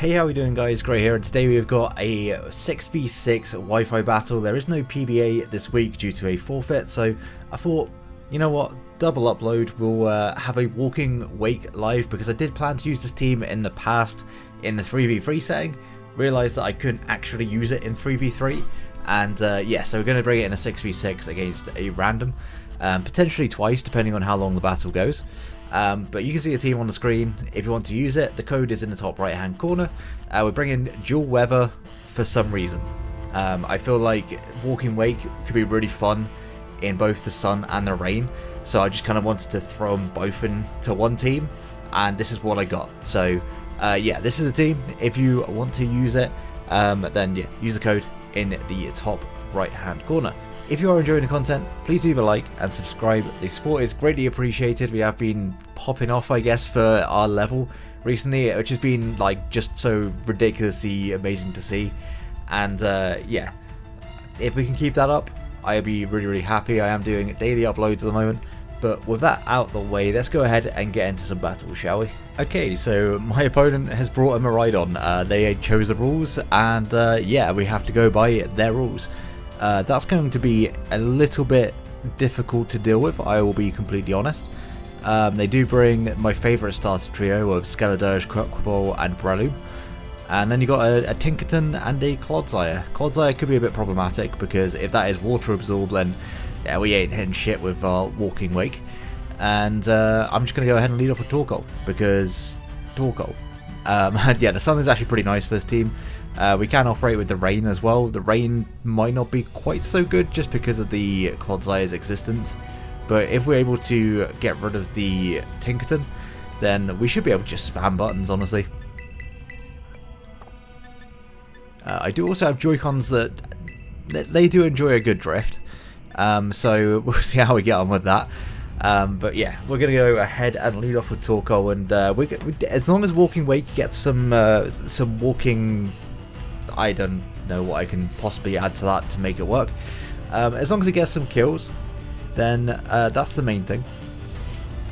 Hey, how are we doing, guys? Gray here, and today we've got a 6v6 Wi-Fi battle. There is no PBA this week due to a forfeit, so I thought, you know what, double upload. We'll have a walking wake live, because I did plan to use this team in the past in the 3v3 setting. Realised that I couldn't actually use it in 3v3, and yeah, so we're going to bring it in a 6v6 against a random, potentially twice depending on how long the battle goes. But you can see a team on the screen if you want to use it. The code is in the top right hand corner. We're bringing dual weather for some reason. I feel like walking wake could be really fun in both the sun and the rain, so I just kind of wanted to throw them both into one team, and this is what I got. So yeah, this is a team. If you want to use it, then yeah, use the code in the top right hand corner. If you are enjoying the content, please leave a like and subscribe. The support is greatly appreciated. We have been popping off, I guess, for our level recently, which has been like just so ridiculously amazing to see. And yeah, if we can keep that up, I'd be really happy. I am doing daily uploads at the moment. But with that out the way, let's go ahead and get into some battles, shall we? Okay, so my opponent has brought a Miraidon. They chose the rules, and yeah, we have to go by their rules. That's going to be a little bit difficult to deal with, I will be completely honest. They do bring my favourite starter trio of Scarlet, Crocodile and Breloom. And then you got a Tinkerton and a Clodsire. Clodsire could be a bit problematic, because if that is water absorb, then yeah, we ain't hitting shit with our walking wake. And I'm just going to go ahead and lead off with Torkoal, because Torkoal. And yeah, the sun is actually pretty nice for this team. We can operate with the rain as well. The rain might not be quite so good just because of the Clodsire's existence, but if we're able to get rid of the Tinkerton, then we should be able to just spam buttons, honestly. I do also have Joy-Cons that they do enjoy a good drift, so we'll see how we get on with that. But yeah, we're going to go ahead and lead off with Torkoal, and as long as Walking Wake gets some walking... I don't know what I can possibly add to that to make it work. As long as it gets some kills, then that's the main thing.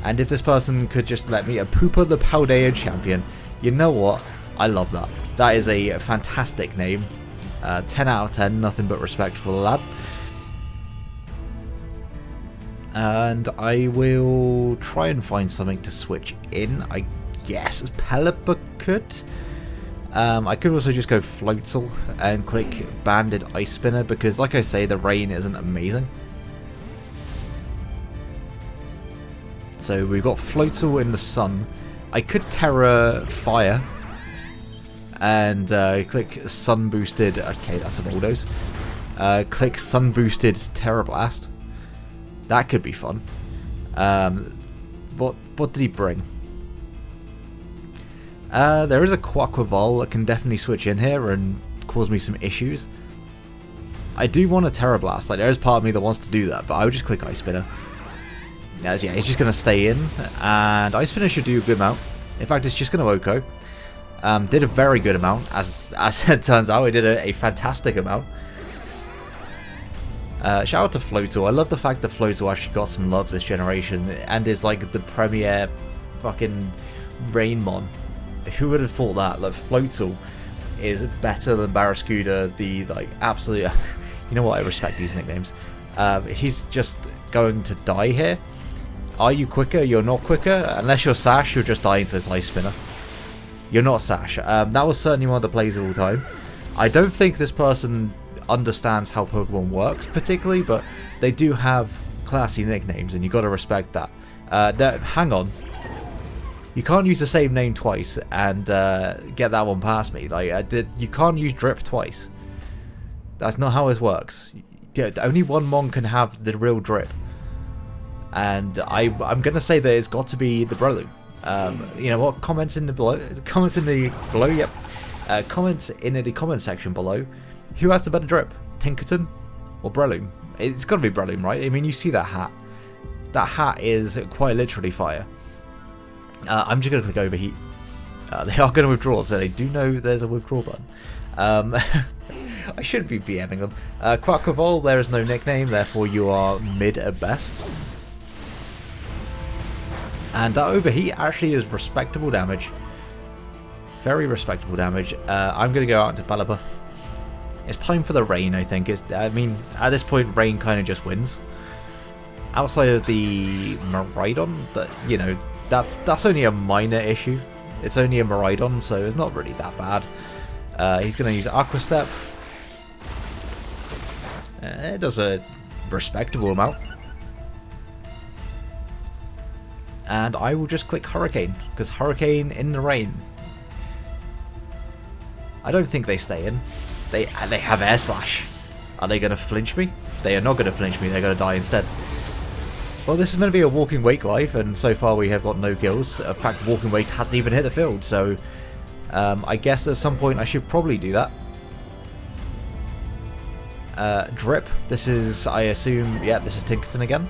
And if this person could just let me a Pooper the Paldea champion, you know what? I love that. That is a fantastic name. 10 out of 10, nothing but respect for the lad. And I will try and find something to switch in, I guess. Pelipper. I could also just go Floatzel and click Banded Ice Spinner, because like I say, the rain isn't amazing. So we've got Floatzel in the sun. I could Terra Fire and click Sun Boosted. Okay, that's a Bulldoze. Click Sun Boosted Terra Blast. That could be fun. What did he bring? There is a Quaquaval that can definitely switch in here and cause me some issues. I do want a Terra Blast. Like, there is part of me that wants to do that, but I would just click Ice Spinner. Yeah, he's just going to stay in, and Ice Spinner should do a good amount. In fact, it's just going to OHKO. Did a very good amount, as it turns out. It did a fantastic amount. Shout out to Floatzel. I love the fact that Floatzel actually got some love this generation, and is like the premier fucking Rainmon. Who would have thought that? Like, Floatzel is better than Barraskewda, the like absolute... You know what? I respect these nicknames. He's just going to die here. Are you quicker? You're not quicker. Unless you're Sash, you're just dying to this Ice Spinner. You're not Sash. That was certainly one of the plays of all time. I don't think this person understands how Pokemon works particularly, but they do have classy nicknames, and you got to respect that. Hang on. You can't use the same name twice and get that one past me. Like, you can't use Drip twice. That's not how this works. Only one Mon can have the real Drip. And I'm gonna say that it's got to be the Breloom. You know what? Comments in the below. Comments in the below. Yep. Comments in the comment section below. Who has the better Drip? Tinkerton or Breloom? It's got to be Breloom, right? I mean, you see that hat. That hat is quite literally fire. I'm just going to click Overheat. They are going to withdraw, so they do know there's a withdraw button. I shouldn't be BMing them. Quaquaval, there is no nickname, therefore you are mid at best. And that Overheat actually is respectable damage. Very respectable damage. I'm going to go out into Balaba. It's time for the rain, I think. I mean, at this point, rain kind of just wins. Outside of the Miraidon, you know, that's only a minor issue. It's only a Miraidon, so it's not really that bad. He's going to use Aqua Step. It does a respectable amount. And I will just click Hurricane, because Hurricane in the rain. I don't think they stay in. They have Air Slash. Are they going to flinch me? They are not going to flinch me, they're going to die instead. Well, this is going to be a Walking Wake life, and so far we have got no kills. In fact, Walking Wake hasn't even hit the field, so I guess at some point I should probably do that. Drip. This is, I assume, yeah, this is Tinkerton again.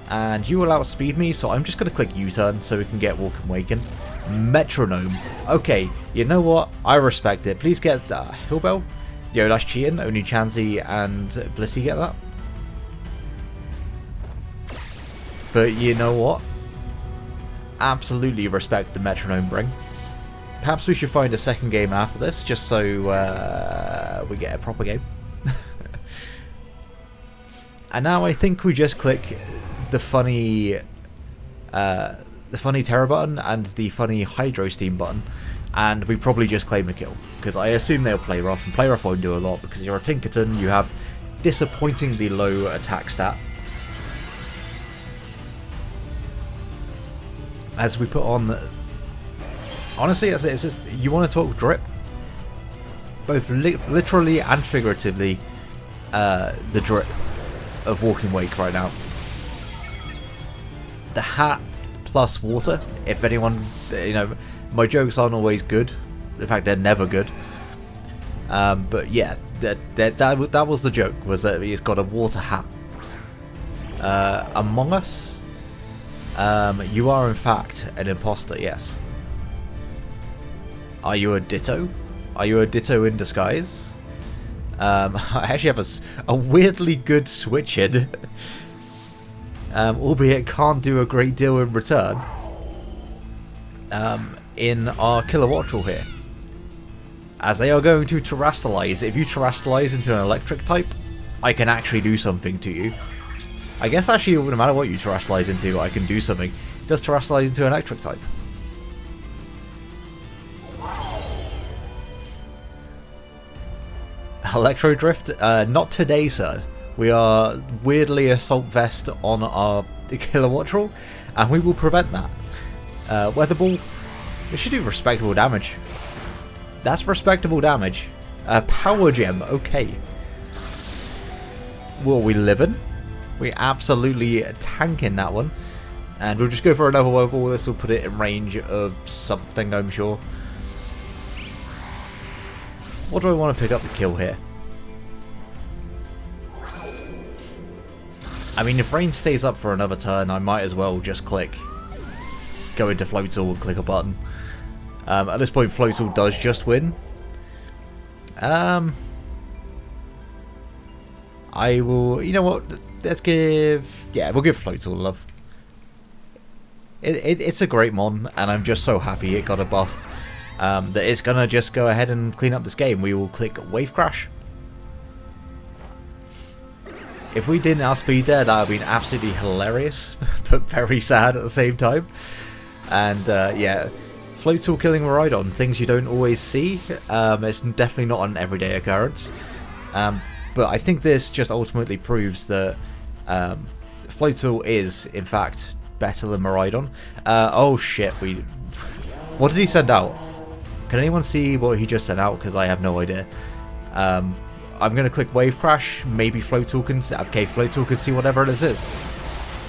And you will outspeed me, so I'm just going to click U-turn so we can get Walking Wake in. Metronome. Okay, you know what? I respect it. Please get Hillbell. Yo, that's cheating. Only Chansey and Blissey get that. But you know what? Absolutely respect the Metronome bring. Perhaps we should find a second game after this, just so we get a proper game. And now I think we just click the funny Terra button and the funny Hydro Steam button, and we probably just claim a kill, because I assume they'll play rough, and play rough won't do a lot because you're a Tinkerton, you have disappointingly low attack stat. As we put on, honestly, it's just, you want to talk drip, both literally and figuratively, the drip of Walking Wake right now. The hat plus water, if anyone, you know, my jokes aren't always good, in fact they're never good, but yeah, that was the joke, was that he's got a water hat. Among Us, you are in fact an imposter, yes. Are you a Ditto? Are you a Ditto in disguise? I actually have a weirdly good switch in. Albeit can't do a great deal in return, in our Kilowattrel here. As they are going to Terrastallize. If you Terrastallize into an electric type, I can actually do something to you. I guess actually no matter what you Terrastallize into, I can do something. It does Terrastallize into an electric type. Electro Drift? Not today, sir. We are weirdly Assault Vest on our Kilowattrel, and we will prevent that. Weather Ball, it should do respectable damage. That's respectable damage. Power Gem, okay. Will we live in? We absolutely tanking that one. And we'll just go for another Weather Ball. This will put it in range of something, I'm sure. What do I want to pick up the kill here? I mean, if rain stays up for another turn, I might as well just click, go into Floatzel and click a button. At this point, Floatzel does just win. I will, you know what, let's give, yeah, we'll give Floatzel love. It's a great mon, and I'm just so happy it got a buff. That it's gonna just go ahead and clean up this game. We will click Wave Crash. If we didn't outspeed there, that would have been absolutely hilarious, but very sad at the same time. And yeah, Floatzel killing Miraidon, things you don't always see. It's definitely not an everyday occurrence. But I think this just ultimately proves that Floatzel is, in fact, better than Miraidon. Oh shit, what did he send out? Can anyone see what he just sent out? Because I have no idea. I'm going to click Wave Crash. Maybe Floatzel can see. Okay, Floatzel can see whatever this is.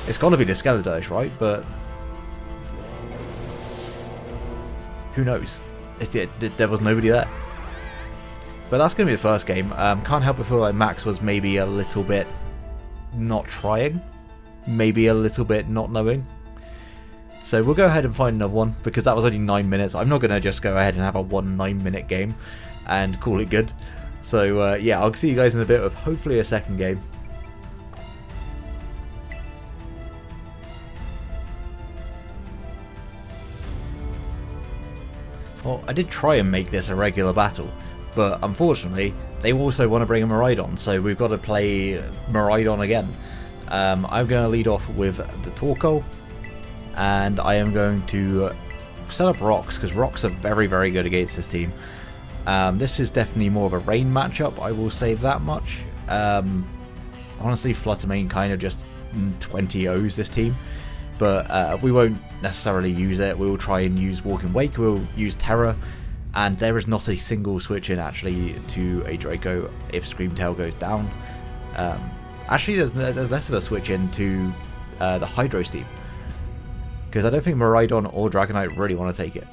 It's got to be the Skeledirge, right? But who knows? There was nobody there. But that's going to be the first game. Can't help but feel like Max was maybe a little bit not trying. Maybe a little bit not knowing. So we'll go ahead and find another one, because that was only 9 minutes. I'm not going to just go ahead and have a 9-minute game and call it good. So yeah, I'll see you guys in a bit of hopefully a second game. Well, I did try and make this a regular battle, but unfortunately, they also want to bring a Miraidon, so we've got to play Miraidon again. I'm going to lead off with the Torkoal, and I am going to set up rocks, because rocks are very, very good against this team. This is definitely more of a rain matchup, I will say that much. Honestly, Fluttermane kind of just 20-0s this team, but we won't necessarily use it. We will try and use Walking Wake, we'll use Terror, and there is not a single switch in actually to a Draco if Screamtail goes down. Actually, there's less of a switch in to the Hydro Steam, because I don't think Miraidon or Dragonite really want to take it.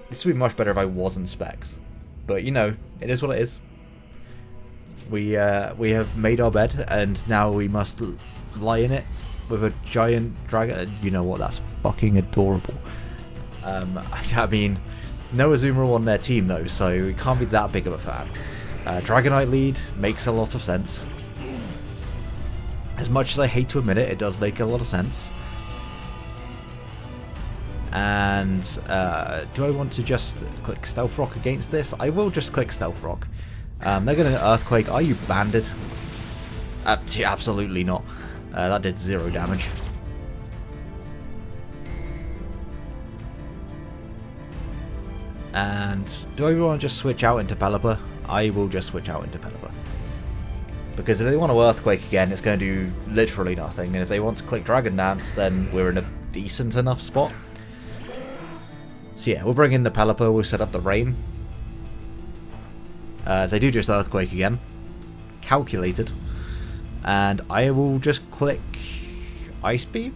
This would be much better if I wasn't Specs, but you know, it is what it is. We have made our bed, and now we must lie in it with a giant dragon. You know what? That's fucking adorable. I mean, no Azumarill on their team though, so it can't be that big of a fan. Dragonite lead makes a lot of sense. As much as I hate to admit it, it does make a lot of sense. And do I want to just click Stealth Rock against this? I will just click Stealth Rock. They're going to Earthquake. Are you banded? Absolutely not. That did 0 damage. And do I want to just switch out into Pelipper? I will just switch out into Pelipper. Because if they want to Earthquake again, it's going to do literally nothing. And if they want to click Dragon Dance, then we're in a decent enough spot. So yeah, we'll bring in the Pelipper, we'll set up the Rain. As they do just Earthquake again. Calculated. And I will just click Ice Beam?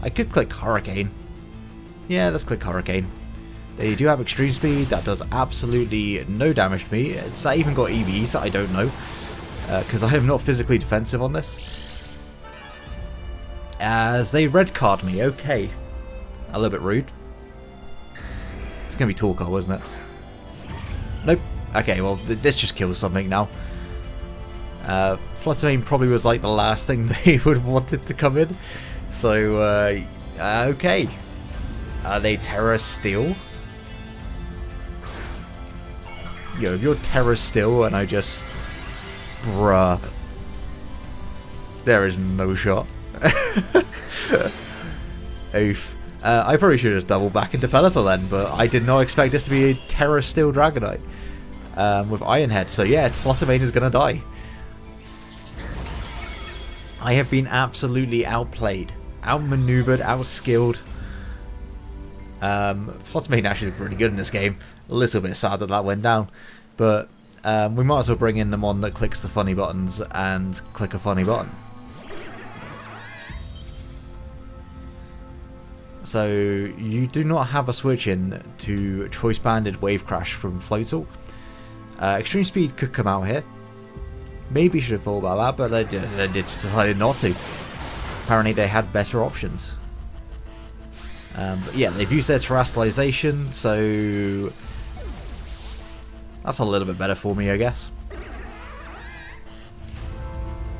I could click Hurricane. Yeah, let's click Hurricane. They do have Extreme Speed, that does absolutely no damage to me. It's even got EVs, I don't know. Because I am not physically defensive on this. As they red card me, okay. A little bit rude. It's going to be Torkoal, isn't it? Nope. Okay, well, this just kills something now. Fluttermane probably was like the last thing they would have wanted to come in. So, okay. Are they Terra Steel? Yo, if you're Terra Steel and I just... Bruh. There is no shot. Oof. I probably should have just doubled back into Pelipper then, but I did not expect this to be a Terra Steel Dragonite with Iron Head. So yeah, Fluttermane is going to die. I have been absolutely outplayed, outmaneuvered, outskilled. Fluttermane actually is really good in this game. A little bit sad that that went down, but we might as well bring in the mon that clicks the funny buttons and click a funny button. So you do not have a switch in to Choice Banded Wave Crash from Floatzel. Extreme Speed could come out here. Maybe should have thought about that, but they decided not to. Apparently they had better options. But yeah, they've used their Terrestrialization, so that's a little bit better for me, I guess.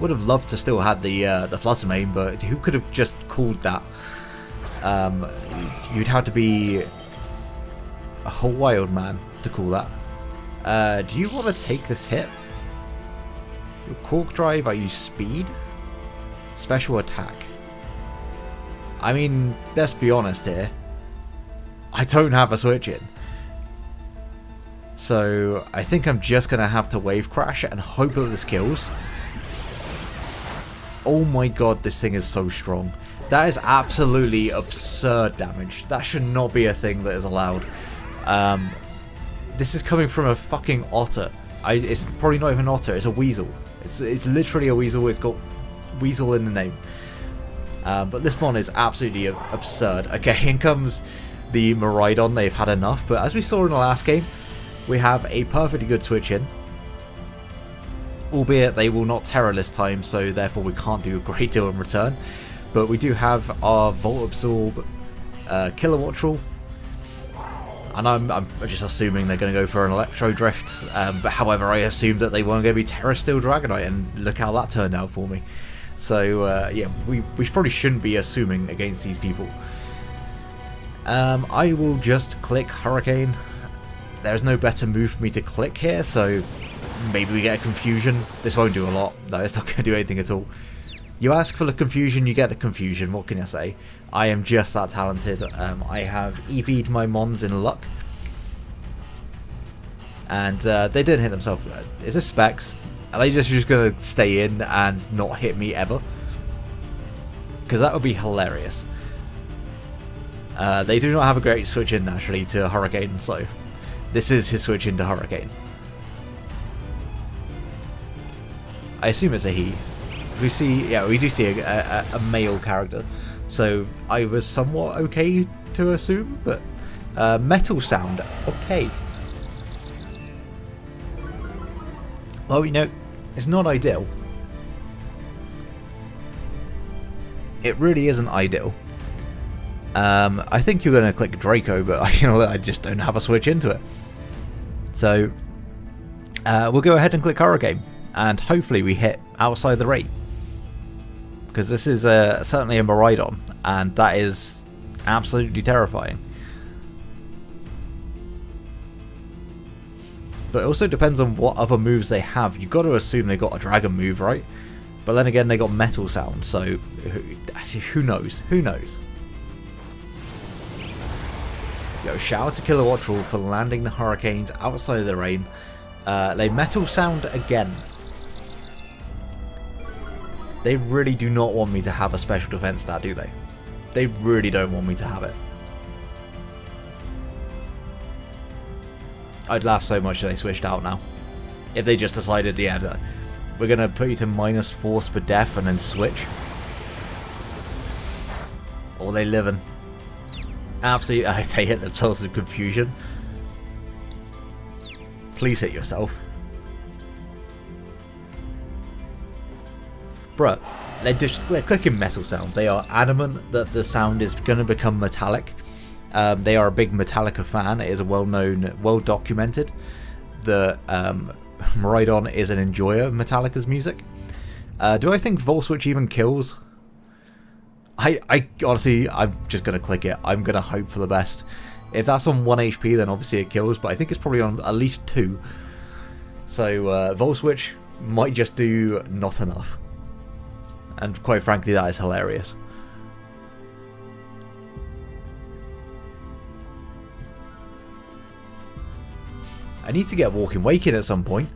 Would have loved to still have the Fluttermane, but who could have just called that? You'd have to be a whole wild man to call that. Do you want to take this hit? Your Cork Drive, I use Speed? Special Attack. I mean, let's be honest here. I don't have a switch in. So, I think I'm just going to have to Wave Crash and hope that this kills. Oh my god, this thing is so strong. That is absolutely absurd damage. That should not be a thing that is allowed. This is coming from a fucking otter. It's probably not even an otter, it's a weasel. It's literally a weasel, it's got weasel in the name. But this mon is absolutely absurd. Okay, in comes the Miraidon, they've had enough. But as we saw in the last game, we have a perfectly good switch in. Albeit they will not Terror this time, so therefore we can't do a great deal in return. But we do have our Volt Absorb Kilowattrel. And I'm just assuming they're going to go for an Electro Drift. But however, I assumed that they weren't going to be Terra Steel Dragonite, and look how that turned out for me. So yeah, we probably shouldn't be assuming against these people. I will just click Hurricane. There's no better move for me to click here, so maybe we get a confusion. This won't do a lot. No, it's not going to do anything at all. You ask for the confusion, you get the confusion. What can I say? I am just that talented. I have EV'd my mons in luck. And they didn't hit themselves. Is this Specs? Are they just going to stay in and not hit me ever? Because that would be hilarious. They do not have a great switch in, actually, to Hurricane, so this is his switch into Hurricane. I assume it's a he. We see, yeah, we do see a male character, so I was somewhat okay to assume, but metal sound, okay. Well, you know, it's not ideal. It really isn't ideal. I think you're going to click Draco, but I just don't have a switch into it. So we'll go ahead and click Hurricane, and hopefully we hit outside the rate. Because this is certainly a Miraidon, and that is absolutely terrifying. But it also depends on what other moves they have. You've got to assume they got a dragon move, right? But then again, they got metal sound, so who knows? Who knows? Yo, shout out to Kilowatt Rule for landing the Hurricanes outside of the rain. They metal sound again. They really do not want me to have a special defense stat, do they? They really don't want me to have it. I'd laugh so much if they switched out now. If they just decided, yeah, we're going to put you to minus force per death and then switch. Or they live in. Absolutely, they hit themselves in confusion. Please hit yourself. Bruh, they're clicking metal sound. They are adamant that the sound is going to become metallic. They are a big Metallica fan. It is a well-known, well-documented that Miraidon is an enjoyer of Metallica's music. Do I think Vol Switch even kills? I honestly, I'm just going to click it. I'm going to hope for the best. If that's on 1 HP, then obviously it kills, but I think it's probably on at least 2. So Vol Switch might just do not enough. And quite frankly, that is hilarious. I need to get Walking Wake in at some point.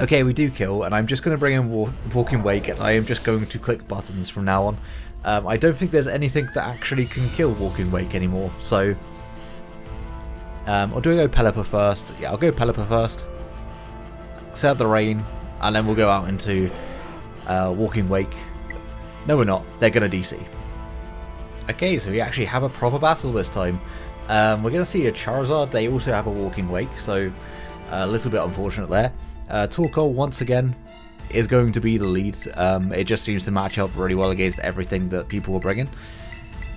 Okay, we do kill, and I'm just going to bring in Walking Wake, and I am just going to click buttons from now on. I don't think there's anything that actually can kill Walking Wake anymore, so... or do I go Pelipper first? Yeah, I'll go Pelipper first. Set up the rain, and then we'll go out into Walking Wake. No, we're not. They're going to DC. Okay, so we actually have a proper battle this time. We're going to see a Charizard. They also have a Walking Wake, so a little bit unfortunate there. Torkoal, once again, is going to be the lead. It just seems to match up really well against everything that people were bringing.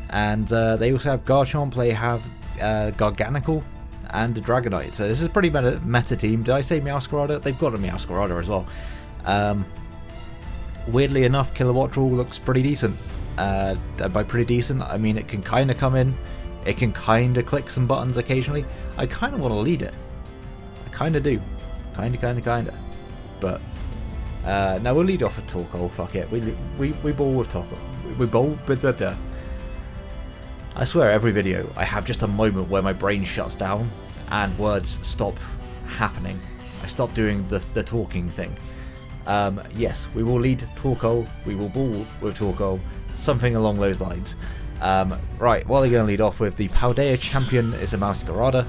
And they also have Garchomp, they have Garganical, and a Dragonite. So this is a pretty meta team. Did I say Meowscarada? They've got a Meowscarada as well. Weirdly enough, Kilowatt Rule looks pretty decent. And by pretty decent, I mean it can kind of come in. It can kind of click some buttons occasionally. I kind of want to lead it. I kind of do. Kind of. But now we'll lead off with Torkoal. Fuck it. We ball with Torkoal. We bowl with the. I swear, every video I have just a moment where my brain shuts down and words stop happening. I stop doing the talking thing. Yes, we will lead Torkoal. We will ball with Torkoal. Something along those lines. Right, what are they going to lead off with? The Paldea champion is a Meowscarada.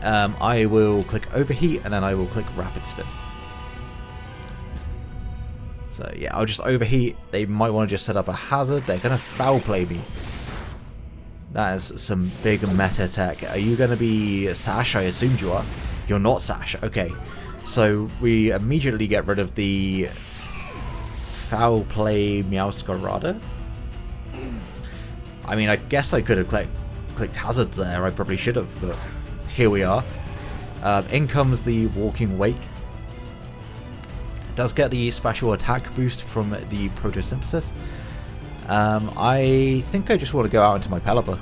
I will click Overheat, and then I will click Rapid Spin. So yeah, I'll just Overheat. They might want to just set up a Hazard. They're going to Foul Play me. That is some big meta tech. Are you going to be Sash? I assumed you are. You're not Sash. Okay. So we immediately get rid of the Foul Play Meowscarada. I mean, I guess I could have clicked Hazard there. I probably should have, but here we are. In comes the Walking Wake. It does get the special attack boost from the Photosynthesis. I think I just want to go out into my Pelipper,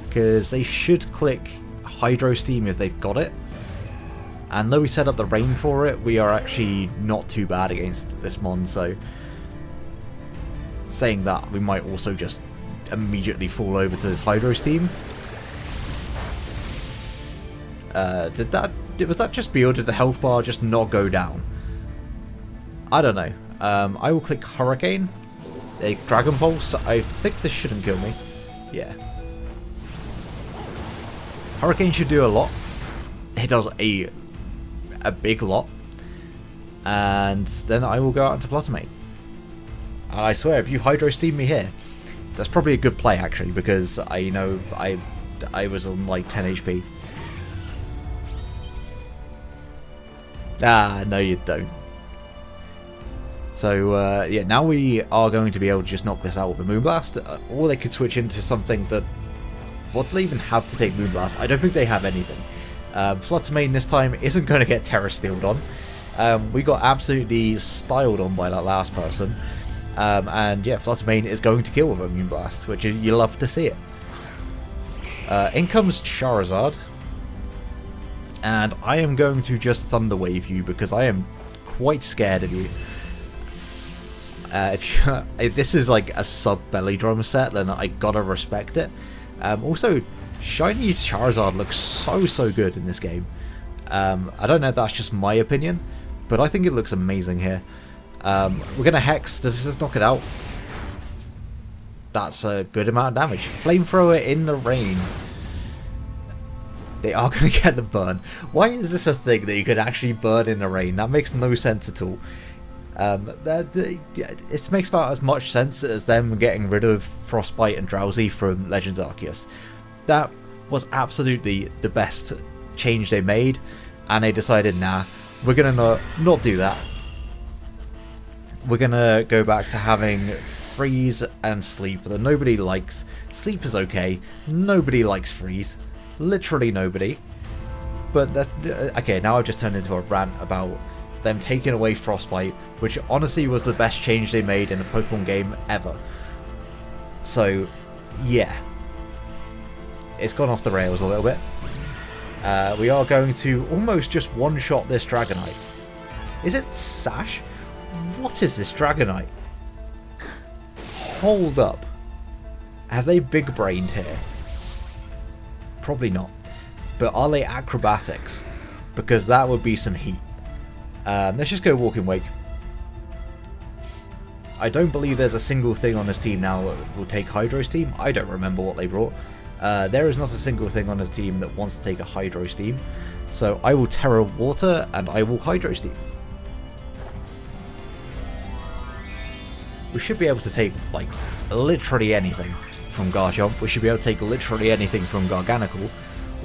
because they should click Hydro Steam if they've got it. And though we set up the rain for it, we are actually not too bad against this mon, so saying that, we might also just immediately fall over to this Hydro Steam. Was that just me, or did the health bar just not go down? I don't know. I will click Hurricane. A Dragon Pulse. I think this shouldn't kill me. Yeah. Hurricane should do a lot. It does a big lot. And then I will go out into Flutter Mane. I swear, if you Hydro Steam me here, that's probably a good play actually, because I know I was on like 10 HP. Ah, no you don't. So yeah, now we are going to be able to just knock this out with a Moonblast, or they could switch into something that... What do they even have to take Moonblast? I don't think they have anything. Flutter Mane this time isn't going to get Terra Steeled on. We got absolutely styled on by that last person. And yeah, Flutter Mane is going to kill with a Moonblast, which you love to see it. In comes Charizard. And I am going to just Thunder Wave you because I am quite scared of you. If this is like a sub-belly drum set, then I gotta respect it. Also, shiny Charizard looks so good in this game. I don't know if that's just my opinion, but I think it looks amazing here. We're gonna Hex. Does this knock it out? That's a good amount of damage. Flamethrower in the rain. They are going to get the burn. Why is this a thing that you could actually burn in the rain? That makes no sense at all. It makes about as much sense as them getting rid of Frostbite and Drowsy from Legends Arceus. That was absolutely the best change they made, and they decided, nah, we're going to not do that. We're going to go back to having Freeze and Sleep that nobody likes. Sleep is okay. Nobody likes Freeze. Literally nobody. But that's okay. Now I've just turned into a rant about them taking away Frostbite, which honestly was the best change they made in a Pokemon game ever. So yeah, it's gone off the rails a little bit. We are going to almost just one-shot this Dragonite. Is it Sash? What is this Dragonite? Hold up. Have they big-brained here? Probably not. But are they acrobatics? Because that would be some heat. Let's just go Walking Wake. I don't believe there's a single thing on this team now that will take Hydro Steam. I don't remember what they brought. There is not a single thing on this team that wants to take a Hydro Steam. So I will Terra Water and I will Hydro Steam. We should be able to take, like, literally anything from Garchomp. We should be able to take literally anything from Garganical.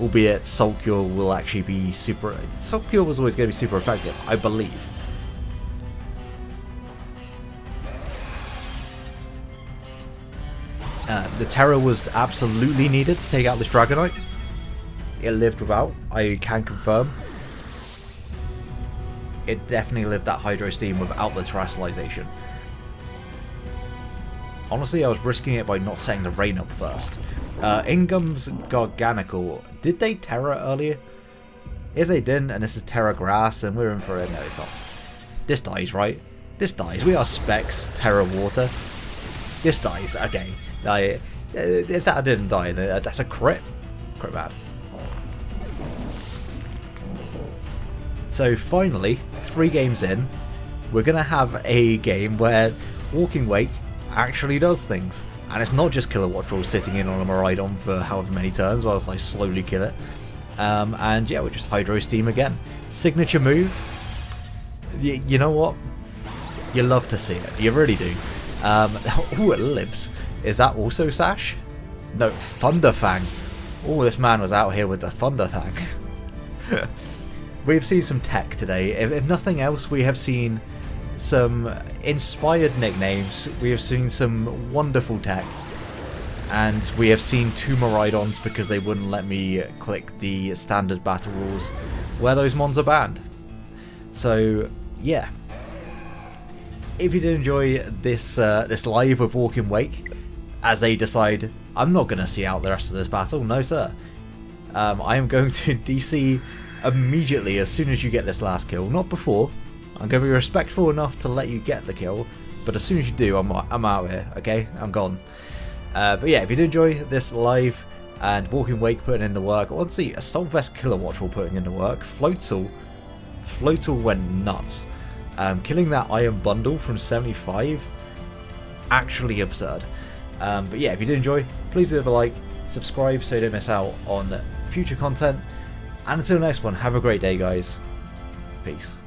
Albeit Salt Cure will actually be super... Salt Cure was always going to be super effective, I believe. The Terra was absolutely needed to take out this Dragonite. It lived without, I can confirm. It definitely lived that Hydro Steam without the Terrestrialization. Honestly, I was risking it by not setting the rain up first. Ingum's Garganical. Did they Terra earlier? If they didn't, and this is Terra Grass, then we're in for it. No, it's not. This dies, right? This dies. We are Specs, Terra Water. This dies. Okay. If that didn't die, that's a crit. Crit bad. So finally, 3 games in, we're going to have a game where Walking Wake actually does things. And it's not just Kilowatt Troll sitting in on a Miraidon for however many turns whilst I slowly kill it. And yeah, we're just Hydro Steam again. Signature move. You know what? You love to see it. You really do. Oh, it lives. Is that also Sash? No, Thunderfang. Oh, this man was out here with the Thunderfang. We've seen some tech today. If nothing else, we have seen some inspired nicknames, we have seen some wonderful tech, and we have seen 2 Miraidons because they wouldn't let me click the standard battle rules where those mons are banned. So yeah, if you did enjoy this this live with Walking Wake, as they decide, I'm not going to see out the rest of this battle, no sir. I am going to DC immediately as soon as you get this last kill, not before. I'm going to be respectful enough to let you get the kill, but as soon as you do, I'm out of here, okay? I'm gone. But yeah, if you did enjoy this live, and Walking Wake putting in the work, honestly, Assault Vest Killer Watchful putting in the work, Floatal went nuts. Killing that Iron Bundle from 75, actually absurd. But yeah, if you did enjoy, please leave a like, subscribe so you don't miss out on future content, and until next one, have a great day guys. Peace.